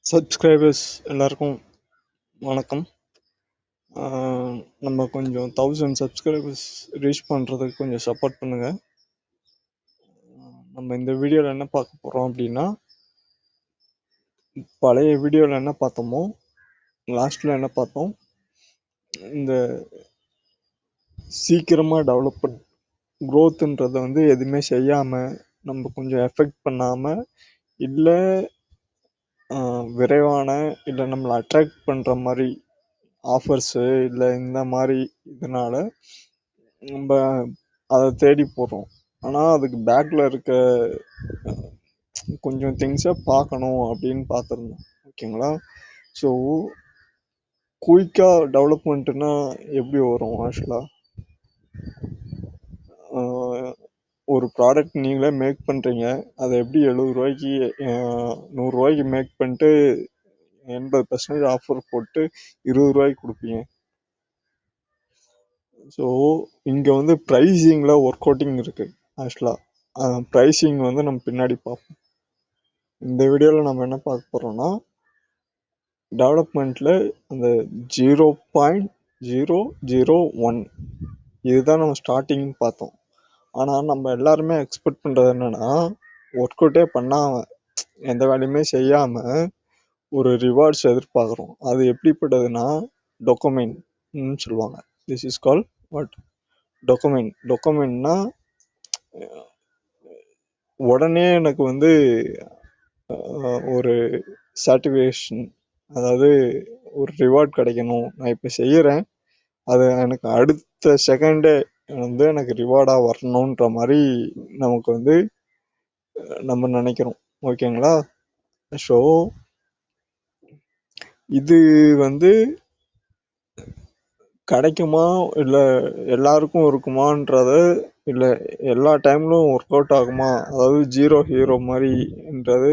Subscribers எல்லாருக்கும் வணக்கம். நம்ம கொஞ்சம் 1000 சப்ஸ்கிரைபர்ஸ் ரீச் பண்ணுறதுக்கு கொஞ்சம் சப்போர்ட் பண்ணுங்கள். நம்ம இந்த வீடியோவில் என்ன பார்க்க போகிறோம் அப்படின்னா, பழைய வீடியோவில் என்ன பார்த்தோமோ லாஸ்ட்டில் என்ன பார்த்தோம், இந்த சீக்கிரமாக டெவலப்மெண்ட் க்ரோத்துன்றதை வந்து எதுவுமே செய்யாமல், நம்ம கொஞ்சம் எஃபெக்ட் பண்ணாமல், இல்லை விரைவான இல்லை நம்மளை அட்ராக்ட் பண்ணுற மாதிரி ஆஃபர்ஸு இல்லை இந்த மாதிரி இதனால நம்ம அதை தேடி போகிறோம். ஆனால் அதுக்கு பேக்கில் இருக்க கொஞ்சம் திங்ஸை பார்க்கணும் அப்படின்னு பார்த்துருந்தோம். ஓகேங்களா? ஸோ குயிக்காக டெவலப்மெண்ட்டுனா எப்படி வரும்? ஆக்சுவலாக ஒரு ப்ராடக்ட் நீங்களே மேக் பண்ணுறீங்க, அதை எப்படி 70 ரூபாய்க்கு 100 ரூபாய்க்கு மேக் பண்ணிட்டு 80% ஆஃபர் போட்டு 20 ரூபாய்க்கு கொடுப்பீங்க. ஸோ இங்கே வந்து ப்ரைஸிங்கில் ஒர்க் அவுட்டிங் இருக்குது. ஆக்சுவலாக ப்ரைஸிங் வந்து நம்ம பின்னாடி பார்ப்போம். இந்த வீடியோவில் நம்ம என்ன பார்க்க போகிறோம்னா, டெவலப்மெண்ட்டில் அந்த 0.001 இதுதான் நம்ம ஸ்டார்டிங் பார்த்தோம். ஆனால் நம்ம எல்லாருமே எக்ஸ்பெக்ட் பண்ணுறது என்னென்னா, ஒர்க் அவுட்டே பண்ணாமல் எந்த வேலையுமே செய்யாமல் ஒரு ரிவார்ட்ஸ் எதிர்பார்க்குறோம். அது எப்படிப்பட்டதுன்னா டொக்கமைன்னு சொல்லுவாங்க. This is call what? டொக்கமைன். டொக்கமைன்னா உடனே எனக்கு வந்து ஒரு சாட்டிஸ்ஃபேக்ஷன், அதாவது ஒரு ரிவார்ட் கிடைக்கணும், நான் இப்போ செய்கிறேன், அது எனக்கு அடுத்த செகண்டே வந்து எனக்கு ரிவார்டாக வரணுன்ற மாதிரி நமக்கு வந்து நம்ம நினைக்கிறோம். ஓகேங்களா? ஸோ இது வந்து கிடைக்குமா இல்லை எல்லாருக்கும் இருக்குமான்றத, இல்லை எல்லா டைம்லும் ஒர்க் அவுட் ஆகுமா, அதாவது ஜீரோ ஹீரோ மாதிரின்றது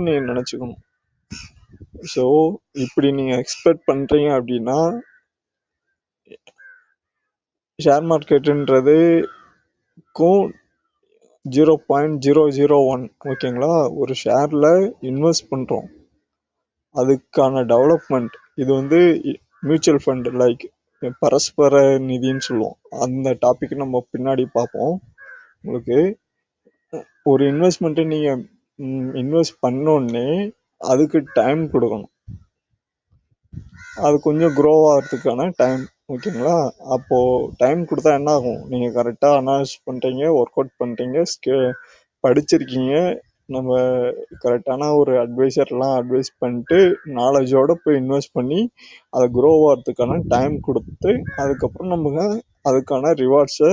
நீங்கள் நினச்சிக்கணும். ஸோ இப்படி நீங்கள் எக்ஸ்பெக்ட் பண்ணுறீங்க அப்படின்னா, ஷேர் மார்க்கெட்டுன்றதுக்கும் 0.001 ஓகேங்களா, ஒரு ஷேரில் இன்வெஸ்ட் பண்ணுறோம், அதுக்கான டெவலப்மெண்ட் இது வந்து மியூச்சுவல் ஃபண்ட் லைக் பரஸ்பர நிதின்னு சொல்லுவோம். அந்த டாபிக் நம்ம பின்னாடி பார்ப்போம். உங்களுக்கு ஒரு இன்வெஸ்ட்மெண்ட்டை நீங்கள் இன்வெஸ்ட் பண்ணோடனே அதுக்கு டைம் கொடுக்கணும், அது கொஞ்சம் க்ரோ ஆகிறதுக்கான டைம். ஓகேங்களா? அப்போது டைம் கொடுத்தா என்ன ஆகும்? நீங்கள் கரெக்டாக அனலைஸ் பண்ணுறீங்க, ஒர்க் அவுட் பண்ணுறீங்க, படிச்சிருக்கீங்க, நம்ம கரெக்டான ஒரு அட்வைசர்லாம் அட்வைஸ் பண்ணிட்டு நாலேஜோடு போய் இன்வெஸ்ட் பண்ணி அதை க்ரோ ஆகிறதுக்கான டைம் கொடுத்து அதுக்கப்புறம் நம்ம அதுக்கான ரிவார்ட்ஸை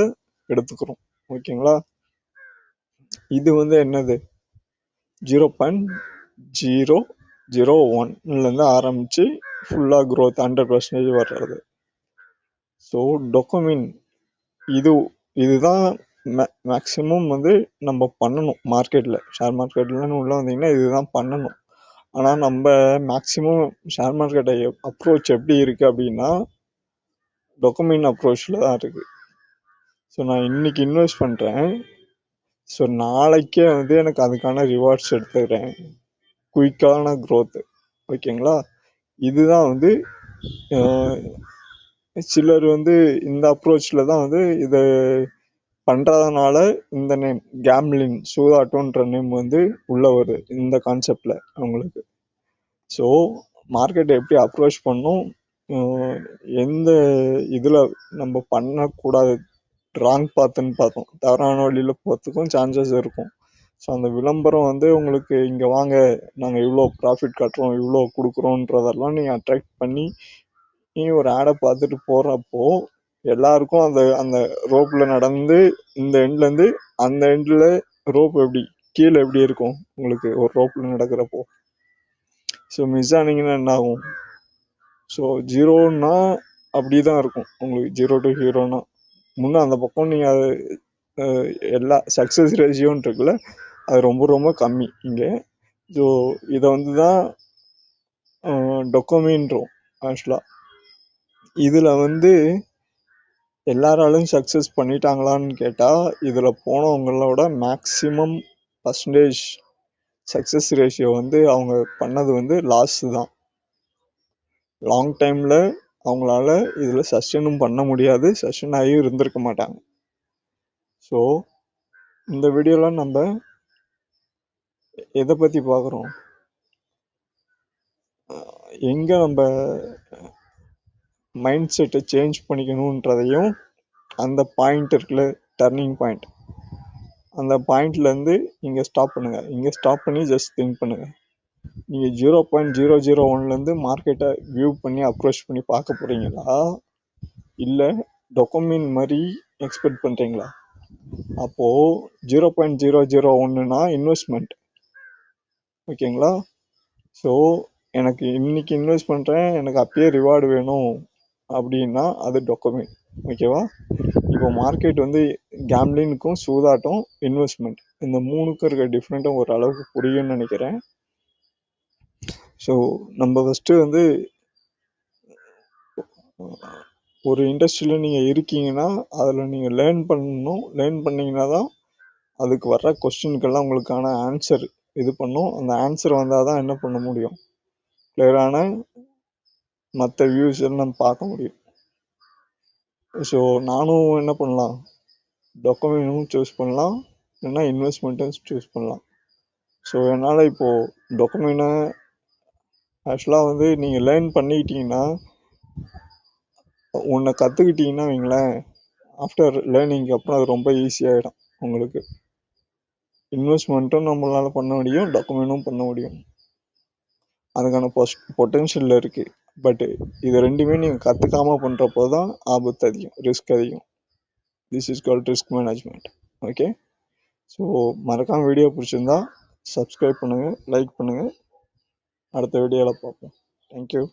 எடுத்துக்கிறோம். ஓகேங்களா? இது வந்து என்னது? 0.001லேருந்து ஆரம்பித்து ஃபுல்லாக க்ரோத் 100% வர்றது. ஸோ டொக்கமைன் இதுதான் மேக்ஸிமம் வந்து நம்ம பண்ணணும் மார்க்கெட்டில். ஷேர் மார்க்கெட்லன்னு உள்ளே வந்தீங்கன்னா இதுதான் பண்ணணும். ஆனால் நம்ம மேக்ஸிமம் ஷேர் மார்க்கெட்டை அப்ரோச் எப்படி இருக்குது அப்படின்னா, டொக்கமைன் அப்ரோச்சில் தான் இருக்குது. ஸோ நான் இன்றைக்கி இன்வெஸ்ட் பண்ணுறேன், ஸோ நாளைக்கே வந்து எனக்கு அதுக்கான ரிவார்ட்ஸ் எடுத்துக்கிறேன், குயிக்கான க்ரோத்து. ஓகேங்களா? இதுதான் வந்து சிலர் வந்து இந்த அப்ரோச்சில் தான் வந்து இதை பண்ணுறதுனால இந்த நேம் கேம்லிங், சூதாட்டோன்ற நேம் வந்து உள்ள வருது இந்த கான்செப்டில் அவங்களுக்கு. ஸோ மார்க்கெட்டை எப்படி அப்ரோச் பண்ணும், எந்த இதில் நம்ம பண்ணக்கூடாது, ராங் பாத்துன்னு பார்த்தோம், தவறான வழியில் போகிறதுக்கும் சான்சஸ் இருக்கும். ஸோ அந்த விளம்பரம் வந்து உங்களுக்கு இங்கே வாங்க, நாங்கள் இவ்வளோ ப்ராஃபிட் கட்டுறோம், இவ்வளோ கொடுக்குறோன்றதெல்லாம் நீங்கள் அட்ராக்ட் பண்ணி நீங்கள் ஒரு ஆடை பார்த்துட்டு போகிறப்போ எல்லாருக்கும் அந்த ரோப்பில் நடந்து இந்த எண்ட்லேருந்து அந்த எண்டில் ரோப் எப்படி கீழே எப்படி இருக்கும் உங்களுக்கு ஒரு ரோப்பில் நடக்கிறப்போ? ஸோ மிஸ் ஆனீங்கன்னா என்ன ஆகும்? ஸோ ஜீரோன்னா அப்படி தான் இருக்கும் உங்களுக்கு. 0 to ஹீரோனா முன்னே அந்த பக்கம் நீங்கள் அது எல்லா சக்ஸஸ் ரேஷியோன்னு இருக்குல்ல, அது ரொம்ப ரொம்ப கம்மி இங்கே. ஸோ இதை வந்து தான் டொக்கோமின்றோம் ஆக்சுவலாக. இதில் வந்து எல்லாராலும் சக்ஸஸ் பண்ணிட்டாங்களான்னு கேட்டால், இதில் போனவங்களோட மேக்ஸிமம் பர்சன்டேஜ் சக்ஸஸ் ரேஷியோ வந்து அவங்க பண்ணது வந்து லாஸ் தான். லாங் டைமில் அவங்களால இதில் சஸ்டெயினும் பண்ண முடியாது, சஸ்டெயின் ஆகியும் இருந்திருக்க மாட்டாங்க. ஸோ இந்த வீடியோவில் நம்ம எதை பற்றி பார்க்குறோம், எங்கே நம்ம மைண்ட் செட்டை சேஞ்ச் பண்ணிக்கணுன்றதையும், அந்த பாயிண்ட் இருக்குல்ல, டர்னிங் பாயிண்ட், அந்த பாயிண்ட்லேருந்து இங்கே ஸ்டாப் பண்ணுங்கள். இங்கே ஸ்டாப் பண்ணி ஜஸ்ட் திங்க் பண்ணுங்கள். நீங்கள் 0.001லேருந்து மார்க்கெட்டை வியூ பண்ணி அப்ரோச் பண்ணி பார்க்க போகிறீங்களா, இல்லை டொக்கோமின் மாதிரி எக்ஸ்பெக்ட் பண்ணுறீங்களா? அப்போது 0.001னா இன்வெஸ்ட்மெண்ட், ஓகேங்களா? ஸோ எனக்கு இன்னைக்கு இன்வெஸ்ட் பண்ணுறேன், எனக்கு அப்பயே ரிவார்டு வேணும் அப்படின்னா அது டொக்கோமின், ஓகேவா? இப்போ மார்க்கெட் வந்து கேம்லினுக்கும் சூதாட்டம், இன்வெஸ்ட்மெண்ட், இந்த மூணுக்கும் இருக்க டிஃப்ரெண்ட்டும் ஓரளவுக்கு புரியும்னு நினைக்கிறேன். ஸோ நம்ம ஃபஸ்ட்டு வந்து ஒரு இண்டஸ்ட்ரியில் நீங்கள் இருக்கீங்கன்னா அதில் நீங்கள் லேர்ன் பண்ணணும். லேர்ன் பண்ணிங்கன்னா தான் அதுக்கு வர்ற கொஸ்டினுக்கெல்லாம் உங்களுக்கான ஆன்சர் இது பண்ணும். அந்த ஆன்சர் வந்தால் தான் என்ன பண்ண முடியும், கிளியரான மற்ற வியூஸ் நம்ம பார்க்க முடியும். ஸோ நானும் என்ன பண்ணலாம், டொக்கோமினும் சூஸ் பண்ணலாம், இல்லைன்னா இன்வெஸ்ட்மெண்ட்டும் சூஸ் பண்ணலாம். ஸோ என்னால் இப்போது டொக்கோமினை ஆக்சுவலாக வந்து நீங்கள் லேர்ன் பண்ணிக்கிட்டீங்கன்னா, ஒன்றை கற்றுக்கிட்டிங்கன்னா வைங்களேன், ஆஃப்டர் லேர்னிங்க்கு அப்புறம் அது ரொம்ப ஈஸியாகிடும் உங்களுக்கு. இன்வெஸ்ட்மெண்ட்டும் நம்மளால் பண்ண முடியும், டொக்கோமினும் பண்ண முடியும். அதுக்கான பொட்டென்ஷியல் இருக்குது. பட்டு இது ரெண்டுமே நீங்கள் கற்றுக்காமல் பண்ணுறப்போ தான் ஆபத்து அதிகம், ரிஸ்க் அதிகம். This is called risk management. Okay, so மறக்காமல் வீடியோ பிடிச்சிருந்தா சப்ஸ்கிரைப் பண்ணுங்கள், லைக் பண்ணுங்கள். அடுத்த வீடியோவில் பார்ப்போம். தேங்க்யூ.